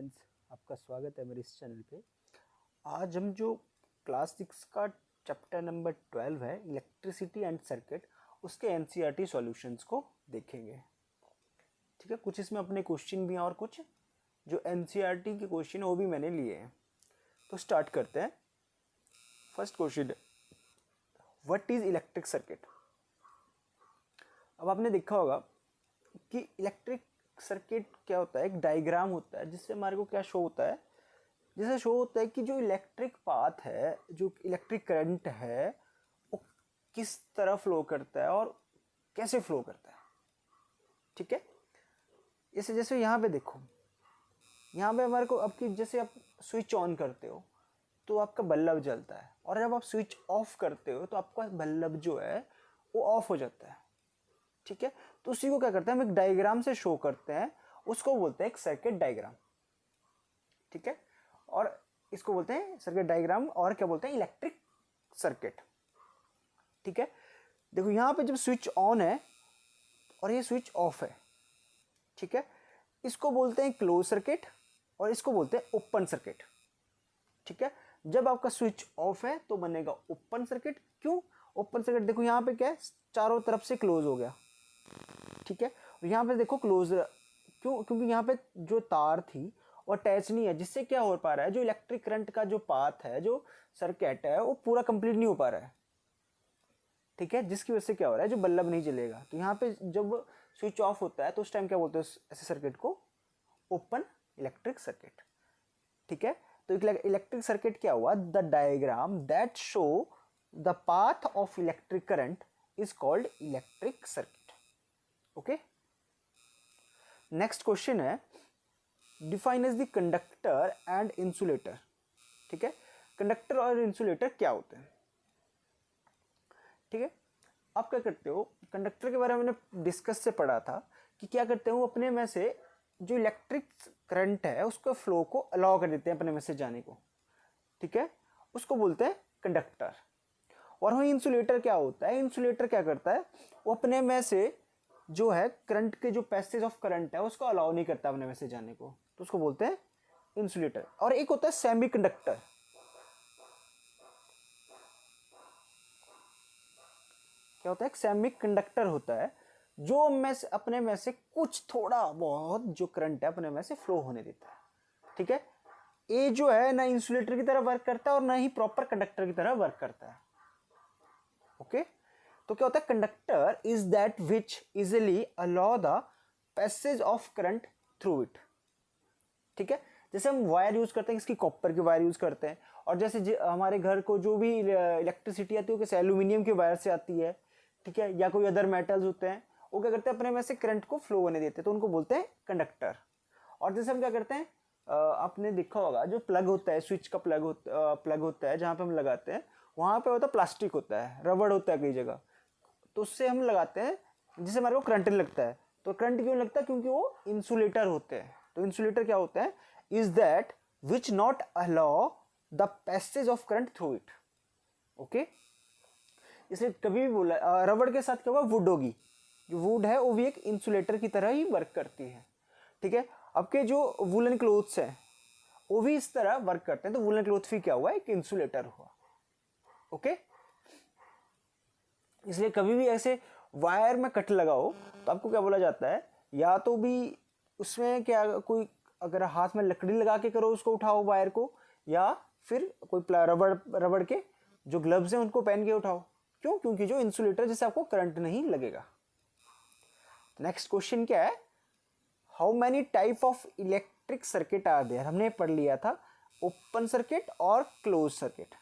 Students, आपका स्वागत है मेरे इस चैनल पे। आज हम जो क्लास 6 का चैप्टर नंबर 12 है इलेक्ट्रिसिटी एंड सर्किट, उसके एनसीईआरटी सॉल्यूशंस को देखेंगे। ठीक है, कुछ इसमें अपने क्वेश्चन भी हैं और कुछ जो एनसीईआरटी के क्वेश्चन है वो भी मैंने लिए हैं। तो स्टार्ट करते हैं। First question, what is electric circuit. अब आपने देखा होगा कि इलेक्ट्रिक सर्किट क्या होता है, एक डायग्राम होता है जिससे हमारे को क्या शो होता है, जैसे शो होता है कि जो इलेक्ट्रिक पाथ है, जो इलेक्ट्रिक करंट है, वो किस तरह फ्लो करता है और कैसे फ्लो करता है। ठीक है, जैसे जैसे यहाँ पे देखो, यहाँ पे हमारे को आपकी जैसे आप स्विच ऑन करते हो तो आपका बल्ब जलता है, और जब आप स्विच ऑफ करते हो तो आपका बल्ब जो है वो ऑफ हो जाता है। ठीक है, तो उसी को क्या करते हैं हम एक डायग्राम से शो करते हैं, उसको बोलते हैं एक सर्किट डायग्राम। ठीक है, और इसको बोलते हैं सर्किट डायग्राम, और क्या बोलते हैं इलेक्ट्रिक सर्किट। ठीक है, देखो यहाँ पे जब स्विच ऑन है और ये स्विच ऑफ है, ठीक है, इसको बोलते हैं क्लोज सर्किट और इसको बोलते हैं ओपन सर्किट। ठीक है, जब आपका स्विच ऑफ है तो बनेगा ओपन सर्किट। क्यों ओपन सर्किट, देखो यहाँ पे क्या है, चारों तरफ से क्लोज हो गया। ठीक है, और यहाँ पे देखो क्लोज, क्यों, क्योंकि यहाँ पे जो तार थी वो अटैच नहीं है, जिससे क्या हो पा रहा है, जो इलेक्ट्रिक करंट का जो पाथ है, जो सर्किट है, वो पूरा कंप्लीट नहीं हो पा रहा है। ठीक है, जिसकी वजह से क्या हो रहा है, जो बल्ब नहीं जलेगा। तो यहाँ पे जब स्विच ऑफ होता है तो उस टाइम क्या बोलते हैं ऐसे सर्किट को, ओपन इलेक्ट्रिक सर्किट। ठीक है, तो इलेक्ट्रिक सर्किट क्या हुआ, the diagram that show the path of electric current is called electric circuit. Okay, next question है, define as the conductor and insulator. ठीक है, कंडक्टर और इंसुलेटर क्या होते हैं। ठीक है, आप क्या करते हो, कंडक्टर के बारे में मैंने डिस्कस से पढ़ा था कि क्या करते हैं वो अपने में से जो इलेक्ट्रिक करंट है उसको फ्लो को अलाउ कर देते हैं अपने में से जाने को। ठीक है, उसको बोलते हैं कंडक्टर। और वही इंसुलेटर क्या होता है, इंसुलेटर क्या करता है, वो अपने में से जो है करंट के जो पैसेज ऑफ करंट है उसको अलाउ नहीं करता अपने में से जाने को, तो उसको बोलते हैं इंसुलेटर। और एक होता है सेमी कंडक्टर। क्या होता है, एक सेमी कंडक्टर होता है जो में से अपने में से कुछ थोड़ा बहुत जो करंट है अपने में से फ्लो होने देता है। ठीक है, ये जो है ना इंसुलेटर की तरह वर्क करता है और ना ही प्रॉपर कंडक्टर की तरह वर्क करता है। ओके, तो क्या होता है, conductor is that which easily allow the passage of current through it. ठीक है, जैसे हम वायर यूज करते हैं, इसकी कॉपर की वायर यूज करते हैं, और जैसे हमारे घर को जो भी इलेक्ट्रिसिटी आती है वो कैसे एल्यूमिनियम के वायर से आती है। ठीक है, या कोई अदर मेटल्स होते हैं, वो क्या करते हैं अपने में से करंट को फ्लो होने देते हैं, तो उनको बोलते हैं कंडक्टर। और जैसे हम क्या करते हैं, आपने देखा होगा जो प्लग होता है, स्विच का प्लग होता है जहाँ पे हम लगाते हैं, वहाँ पे होता है प्लास्टिक होता है, रबड़ होता है कई जगह, तो उससे हम लगाते हैं जिससे हमारे को करंट लगता है। तो करंट क्यों लगता है, क्योंकि वो इंसुलेटर होते हैं। तो इंसुलेटर क्या होता है, is that which not allow the passage of current through it. Okay, इसलिए कभी भी बोला रबड़ के साथ क्या होगा, वुड होगी, जो वुड है वो भी एक इंसुलेटर की तरह ही वर्क करती है। ठीक है, आपके जो वुलन क्लोथ्स हैं वो भी इस तरह वर्क करते हैं, तो वुलन क्लोथ भी क्या हुआ, एक इंसुलेटर हुआ। ओके, इसलिए कभी भी ऐसे वायर में कट लगाओ तो आपको क्या बोला जाता है, या तो भी उसमें क्या कोई अगर हाथ में लकड़ी लगा के करो उसको उठाओ वायर को, या फिर कोई रबड़ के जो ग्लव्स हैं उनको पहन के उठाओ। क्यों, क्योंकि जो इंसुलेटर जैसे आपको करंट नहीं लगेगा। नेक्स्ट क्वेश्चन क्या है, how many type of electric circuit are there. हमने पढ़ लिया था ओपन सर्किट और क्लोज सर्किट।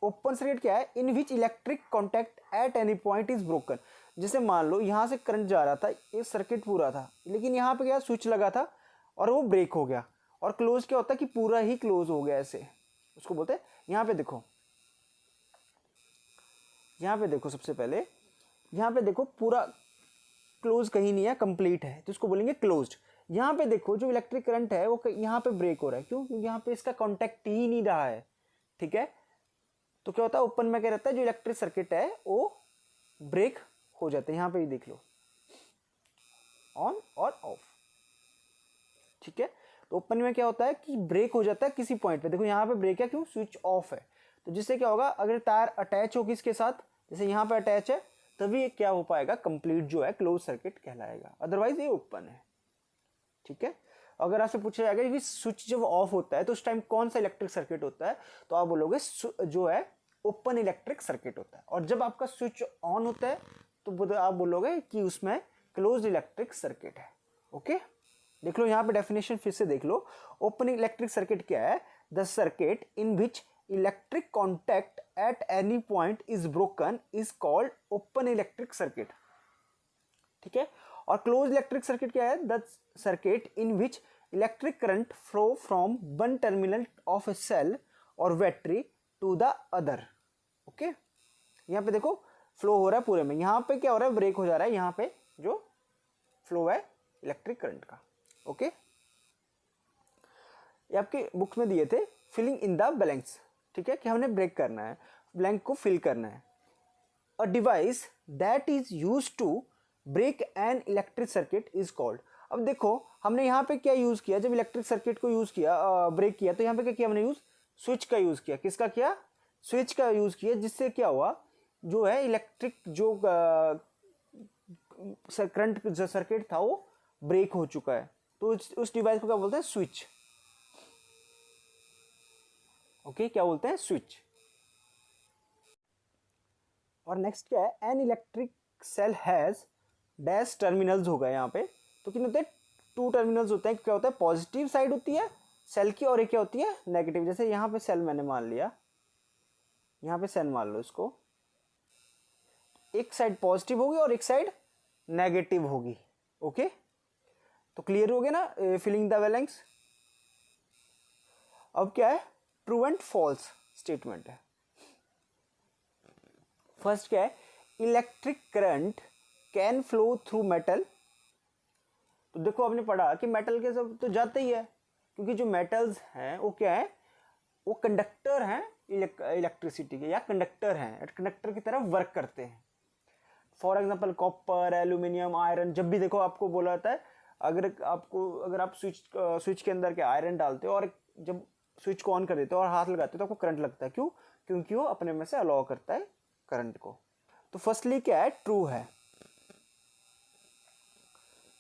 ओपन सर्किट क्या है, in which electric contact at any point is broken. जैसे मान लो यहां से करंट जा रहा था, ये सर्किट पूरा था, लेकिन यहाँ पे क्या स्विच लगा था और वो ब्रेक हो गया। और क्लोज क्या होता है कि पूरा ही क्लोज हो गया ऐसे, उसको बोलते हैं। यहाँ पे देखो, यहाँ पे देखो, सबसे पहले यहाँ पे देखो पूरा क्लोज कहीं नहीं है, कंप्लीट है, तो उसको बोलेंगे क्लोज्ड। यहाँ पे देखो जो इलेक्ट्रिक करंट है वो यहाँ पे ब्रेक हो रहा है, क्यों, क्योंकि यहाँ पे इसका कॉन्टैक्ट ही नहीं रहा है। ठीक है, तो क्या होता है, ओपन में क्या रहता है, जो इलेक्ट्रिक सर्किट है वो ब्रेक हो जाते हैं। यहाँ पे भी देख लो, ऑन और ऑफ। ठीक है। तो ओपन में क्या होता है कि ब्रेक हो जाता है किसी पॉइंट पे, देखो यहाँ पे ब्रेक है, क्यों, स्विच ऑफ है। तो जिससे क्या होगा, अगर तार अटैच होगी इसके साथ, जैसे यहाँ पे अटैच है, तभी क्या हो पाएगा, कंप्लीट जो है क्लोज सर्किट कहलाएगा, अदरवाइज ये ओपन है। ठीक है। अगर आपसे पूछा जाएगा कि स्विच जब ऑफ होता है तो उस टाइम कौन सा इलेक्ट्रिक सर्किट होता है, तो आप बोलोगे जो है ओपन इलेक्ट्रिक सर्किट होता है। और जब आपका स्विच ऑन होता है तो आप बोलोगे कि उसमें क्लोज इलेक्ट्रिक सर्किट है। ओके, देख लो यहाँ पे डेफिनेशन फिर से देख लो। ओपन इलेक्ट्रिक सर्किट क्या है, the circuit in which electric contact at any point is broken is called open electric circuit. ठीक है। और क्लोज इलेक्ट्रिक सर्किट क्या है, the circuit in which electric current flow from one terminal of a cell और battery to the other. Okay, यहाँ पे देखो flow हो रहा है पूरे में, यहाँ पे क्या हो रहा है, ब्रेक हो जा रहा है, यहाँ पे जो फ्लो है इलेक्ट्रिक करंट का। ओके, ये आपके बुक में दिए थे, फिलिंग इन द ब्लैंक्स। ठीक है, कि हमने ब्रेक करना है, ब्लैंक को फिल करना है। A device that is used to break an electric circuit is called. अब देखो हमने यहाँ पे क्या यूज किया, जब इलेक्ट्रिक सर्किट को यूज किया, ब्रेक किया, तो यहाँ पे क्या किया हमने यूज, स्विच का यूज किया। किसका किया, स्विच का यूज किया, जिससे क्या हुआ, जो है इलेक्ट्रिक जो करंट जो सर्किट था वो ब्रेक हो चुका है। तो उस डिवाइस को क्या बोलते हैं, स्विच। ओके, क्या बोलते हैं, स्विच। और नेक्स्ट क्या है, an electric cell has dash terminals होगा यहाँ पे। तो कितने होते हैं, 2 टर्मिनल्स होते हैं। क्या होता है, पॉजिटिव साइड होती है सेल की और एक क्या होती है, नेगेटिव। जैसे यहाँ पे सेल मैंने मान लिया, यहाँ पे सेल मान लो इसको, एक साइड पॉजिटिव होगी और एक साइड नेगेटिव होगी। ओके, तो क्लियर हो गया ना फिलिंग द ब्लैंक्स। अब क्या है, ट्रू एंड फॉल्स स्टेटमेंट है। फर्स्ट क्या है, electric current can flow through metal. तो देखो आपने पढ़ा कि मेटल के सब तो जाते ही है, क्योंकि जो मेटल्स हैं वो क्या है, वो कंडक्टर हैं इलेक्ट्रिसिटी के, या कंडक्टर हैं, कंडक्टर की तरह वर्क करते हैं। For example copper, aluminium, iron. जब भी देखो आपको बोला जाता है, अगर आप स्विच के अंदर के आयरन डालते हो और जब स्विच को ऑन कर देते हो और हाथ लगाते हो तो आपको करंट लगता है। क्यों, क्योंकि वो अपने में से अलाउ करता है करंट को। तो फर्स्टली क्या है, ट्रू है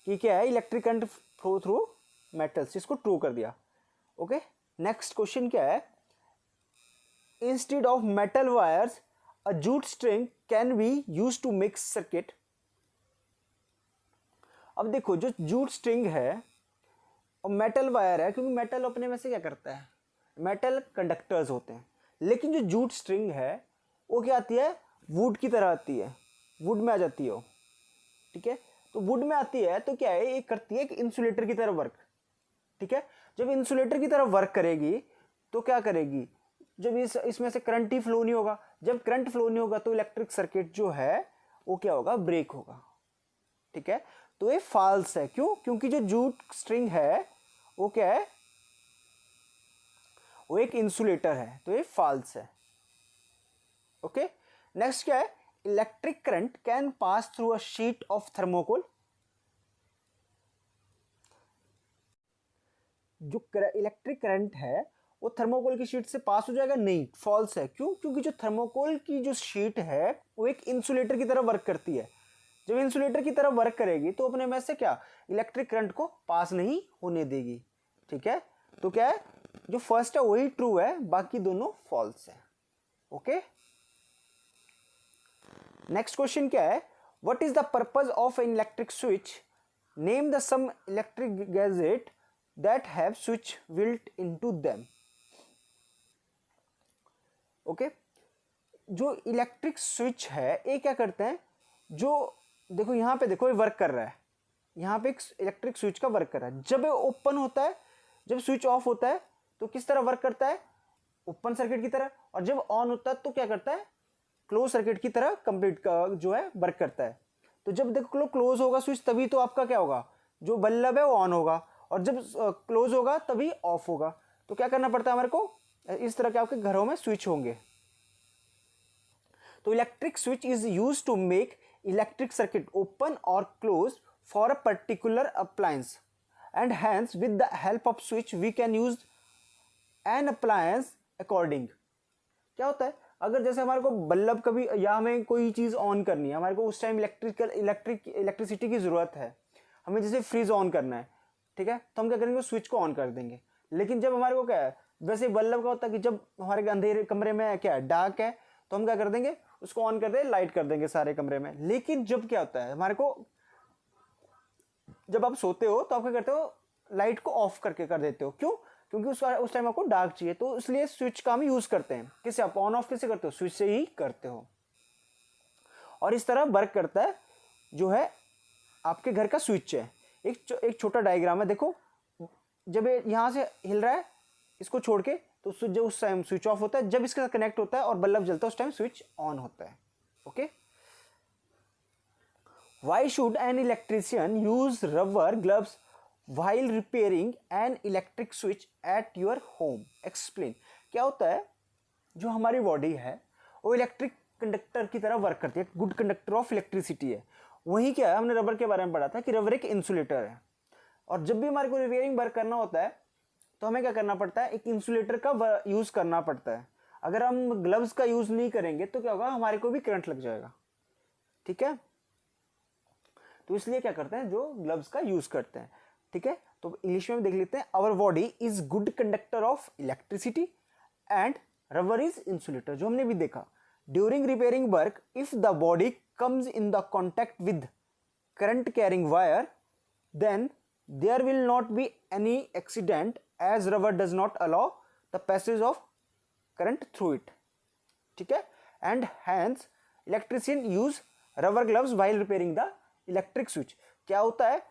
कि क्या है, electric current flow through metals, इसको ट्रू कर दिया। ओके, नेक्स्ट क्वेश्चन क्या है, instead of metal wires a jute string can be use to make circuit. अब देखो जो जूट स्ट्रिंग है और मेटल वायर है, क्योंकि मेटल अपने में से क्या करता है, मेटल कंडक्टर्स होते हैं। लेकिन जो जूट स्ट्रिंग है वो क्या आती है, वुड की तरह आती है, वुड में आ जाती है वो। ठीक है, तो वुड में आती है तो क्या है, ये करती है एक इंसुलेटर की तरह वर्क। ठीक है, जब इंसुलेटर की तरह वर्क करेगी तो क्या करेगी, जब इसमें से करंट ही फ्लो नहीं होगा, जब करंट फ्लो नहीं होगा तो इलेक्ट्रिक सर्किट जो है वो क्या होगा, ब्रेक होगा। ठीक है, तो ये फॉल्स है। क्यों, क्योंकि जो जूट स्ट्रिंग है वो क्या है, वो एक इंसुलेटर है, तो ये फॉल्स है। ओके, नेक्स्ट क्या है, electric current can pass through a sheet of thermocol. जो इलेक्ट्रिक करंट है वो थर्मोकोल की शीट से पास हो जाएगा, नहीं, फॉल्स है। क्यों, क्योंकि जो थर्मोकोल की जो शीट है वो एक इंसुलेटर की तरह वर्क करती है। जब इंसुलेटर की तरह वर्क करेगी तो अपने में से क्या, इलेक्ट्रिक करंट को पास नहीं होने देगी। ठीक है, तो क्या है, जो फर्स्ट है वही ट्रू है, बाकी दोनों फॉल्स है। ओके, नेक्स्ट क्वेश्चन क्या है, what is the purpose of an electric switch, name the some electric gadget that have switch built into them. Okay, जो इलेक्ट्रिक स्विच है ये क्या करते हैं, जो देखो यहाँ पे देखो ये वर्क कर रहा है, यहाँ पे एक इलेक्ट्रिक स्विच का वर्क कर रहा है। जब ये ओपन होता है, जब स्विच ऑफ होता है तो किस तरह वर्क करता है, ओपन सर्किट की तरह। और जब ऑन होता है तो क्या करता है, क्लोज सर्किट की तरह कंप्लीट का जो है वर्क करता है। तो जब देखो क्लोज होगा स्विच तभी तो आपका क्या होगा, जो बल्ब है वो ऑन होगा, और जब क्लोज होगा तभी ऑफ होगा। तो क्या करना पड़ता है हमारे को, इस तरह के आपके घरों में स्विच होंगे। तो electric switch is use to make electric circuit open और close for a particular appliance. And hence with the help of switch we can use an appliance according. क्या होता है, अगर जैसे हमारे को बल्ब कभी या हमें कोई चीज़ ऑन करनी है, हमारे को उस टाइम इलेक्ट्रिसिटी की ज़रूरत है, हमें जैसे फ्रिज ऑन करना है, ठीक है, तो हम क्या करेंगे, स्विच को ऑन कर देंगे। लेकिन जब हमारे को क्या है, वैसे बल्ब का होता है कि जब हमारे अंधेरे कमरे में क्या है, डार्क है, तो हम क्या कर देंगे, उसको ऑन कर देंगे, लाइट कर देंगे सारे कमरे में। लेकिन जब क्या होता है हमारे को, जब आप सोते हो तो आप क्या करते हो, लाइट को ऑफ करके कर देते हो। क्यों? क्योंकि उस टाइम आपको डार्क चाहिए, तो इसलिए स्विच का हम यूज करते हैं। किससे आप ऑन ऑफ कैसे करते हो, स्विच से ही करते हो। और इस तरह वर्क करता है जो है आपके घर का स्विच है। एक छोटा डायग्राम है, देखो, जब ये यहाँ से हिल रहा है, इसको छोड़ के, तो जब उस टाइम स्विच ऑफ होता है, जब इसके साथ कनेक्ट होता है और बल्ब जलता है उस टाइम स्विच ऑन होता है। Okay, why should an electrician use rubber gloves while repairing an electric switch at your home? Explain। क्या होता है, जो हमारी बॉडी है वो इलेक्ट्रिक कंडक्टर की तरह वर्क करती है, गुड कंडक्टर ऑफ इलेक्ट्रिसिटी है। वही क्या है, हमने रबर के बारे में पढ़ा था कि रबर एक इंसुलेटर है, और जब भी हमारे को रिपेयरिंग वर्क करना होता है तो हमें क्या करना पड़ता है, एक इंसुलेटर का यूज करना पड़ता है। अगर हम ग्लव्स का यूज नहीं करेंगे तो क्या होगा, हमारे को भी करंट लग जाएगा। ठीक है, तो इसलिए क्या करते हैं, जो ग्लव्स का यूज करते हैं। ठीक है, तो इंग्लिश में देख लेते हैं, our body is good conductor of electricity and rubber is insulator, जो हमने भी देखा। During repairing work, if the body comes in the contact with current carrying wire, then there will not be any accident as rubber does not allow the passage of current through it. ठीक है, and hence electrician use rubber gloves while repairing the electric switch. क्या होता है,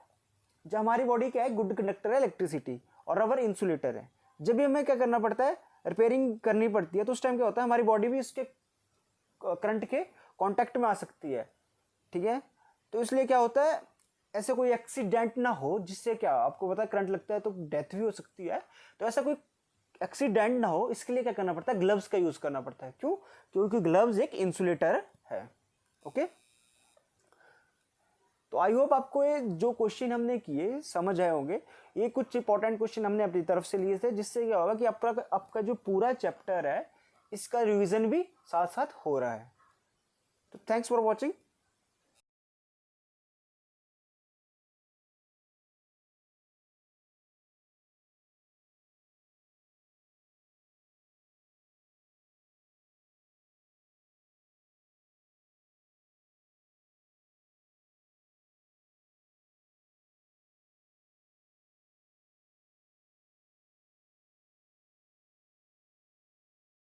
जब हमारी body क्या है, good conductor है इलेक्ट्रिसिटी, और रबर इंसुलेटर है। जब भी हमें क्या करना पड़ता है, रिपेयरिंग करनी पड़ती है, तो उस टाइम क्या होता है, हमारी बॉडी भी इसके करंट के कांटेक्ट में आ सकती है। ठीक है, तो इसलिए क्या होता है, ऐसे कोई एक्सीडेंट ना हो जिससे क्या, आपको पता है करंट लगता है तो डेथ भी हो सकती है, तो ऐसा कोई एक्सीडेंट ना हो, इसके लिए क्या करना पड़ता है, ग्लव्स का यूज करना पड़ता है। क्यों? क्योंकि ग्लव्स एक इंसुलेटर है। ओके, तो आई होप आपको ये जो क्वेश्चन हमने किए समझ आए होंगे। ये कुछ इंपॉर्टेंट क्वेश्चन हमने अपनी तरफ से लिए थे, जिससे क्या होगा कि आपका जो पूरा चैप्टर है इसका रिवीजन भी साथ साथ हो रहा है। तो थैंक्स फॉर वॉचिंग।